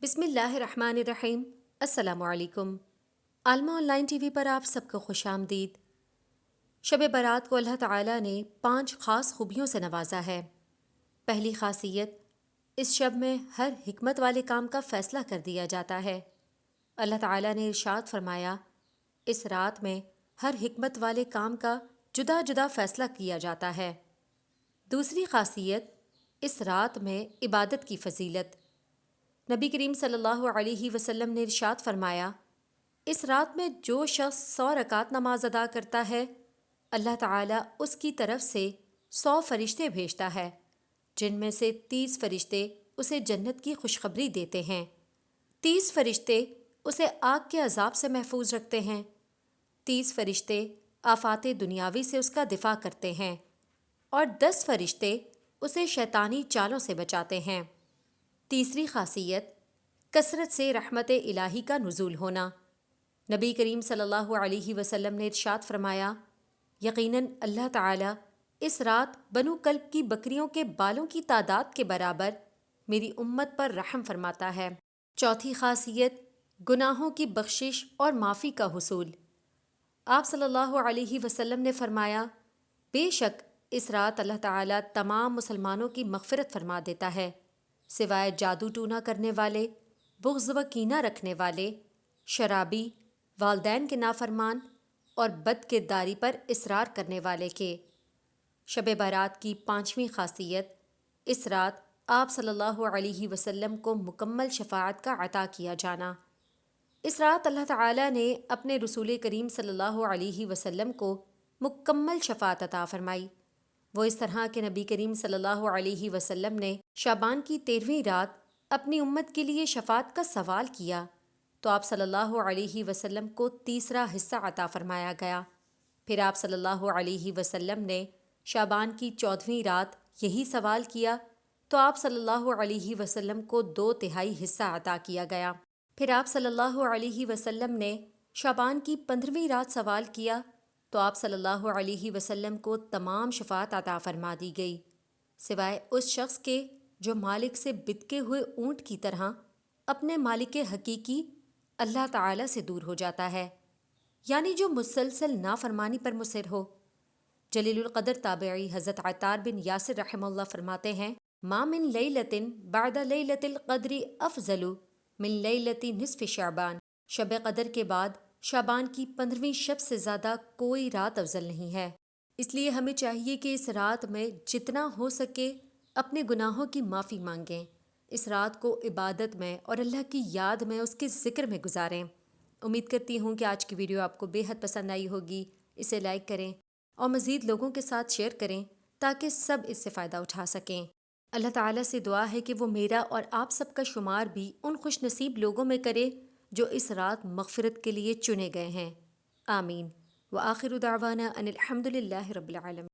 بسم اللہ الرحمن الرحیم۔ السلام علیکم۔ عالمہ آن لائن ٹی وی پر آپ سب کو خوش آمدید۔ شب برات کو اللہ تعالیٰ نے 5 خاص خوبیوں سے نوازا ہے۔ پہلی خاصیت، اس شب میں ہر حکمت والے کام کا فیصلہ کر دیا جاتا ہے۔ اللہ تعالیٰ نے ارشاد فرمایا، اس رات میں ہر حکمت والے کام کا جدا جدا فیصلہ کیا جاتا ہے۔ دوسری خاصیت، اس رات میں عبادت کی فضیلت۔ نبی کریم صلی اللہ علیہ وسلم نے ارشاد فرمایا، اس رات میں جو شخص 100 رکعت نماز ادا کرتا ہے، اللہ تعالیٰ اس کی طرف سے 100 فرشتے بھیجتا ہے، جن میں سے 30 فرشتے اسے جنت کی خوشخبری دیتے ہیں، 30 فرشتے اسے آگ کے عذاب سے محفوظ رکھتے ہیں، 30 فرشتے آفات دنیاوی سے اس کا دفاع کرتے ہیں، اور 10 فرشتے اسے شیطانی چالوں سے بچاتے ہیں۔ تیسری خاصیت، کثرت سے رحمت الہی کا نزول ہونا۔ نبی کریم صلی اللہ علیہ وسلم نے ارشاد فرمایا، یقیناً اللہ تعالیٰ اس رات بنو کلب کی بکریوں کے بالوں کی تعداد کے برابر میری امت پر رحم فرماتا ہے۔ چوتھی خاصیت، گناہوں کی بخشش اور معافی کا حصول۔ آپ صلی اللہ علیہ وسلم نے فرمایا، بے شک اس رات اللہ تعالیٰ تمام مسلمانوں کی مغفرت فرما دیتا ہے، سوائے جادو ٹونا کرنے والے، بغض و کینہ رکھنے والے، شرابی، والدین کے نافرمان اور بد کرداری پر اصرار کرنے والے کے۔ شب برات کی 5ویں خاصیت، اس رات آپ صلی اللہ علیہ وسلم کو مکمل شفاعت کا عطا کیا جانا۔ اس رات اللہ تعالیٰ نے اپنے رسول کریم صلی اللہ علیہ وسلم کو مکمل شفاعت عطا فرمائی۔ وہ اس طرح کہ نبی کریم صلی اللہ علیہ وسلم نے شعبان کی 13ویں رات اپنی امت کے لیے شفاعت کا سوال کیا تو آپ صلی اللہ علیہ وسلم کو تیسرا حصہ عطا فرمایا گیا۔ پھر آپ صلی اللہ علیہ وسلم نے شعبان کی 14ویں رات یہی سوال کیا تو آپ صلی اللہ علیہ وسلم کو 2/3 حصہ عطا کیا گیا۔ پھر آپ صلی اللہ علیہ وسلم نے شعبان کی 15ویں رات سوال کیا تو آپ صلی اللہ علیہ وسلم کو تمام شفاعت عطا فرما دی گئی، سوائے اس شخص کے جو مالک سے بتکے ہوئے اونٹ کی طرح اپنے مالک حقیقی اللہ تعالی سے دور ہو جاتا ہے، یعنی جو مسلسل نافرمانی پر مصر ہو۔ جلیل القدر تابعی حضرت عطار بن یاسر رحمہ اللہ فرماتے ہیں، ما من لیلۃ بعد لیلۃ القدر افضل من لیلۃ نصف شعبان۔ شب قدر کے بعد شعبان کی 15ویں شب سے زیادہ کوئی رات افضل نہیں ہے۔ اس لیے ہمیں چاہیے کہ اس رات میں جتنا ہو سکے اپنے گناہوں کی معافی مانگیں، اس رات کو عبادت میں اور اللہ کی یاد میں، اس کے ذکر میں گزاریں۔ امید کرتی ہوں کہ آج کی ویڈیو آپ کو بے حد پسند آئی ہوگی۔ اسے لائک کریں اور مزید لوگوں کے ساتھ شیئر کریں تاکہ سب اس سے فائدہ اٹھا سکیں۔ اللہ تعالیٰ سے دعا ہے کہ وہ میرا اور آپ سب کا شمار بھی ان خوش نصیب لوگوں میں کرے جو اس رات مغفرت کے لیے چنے گئے ہیں۔ آمین۔ وآخر دعوانا ان الحمد للہ رب العالمین۔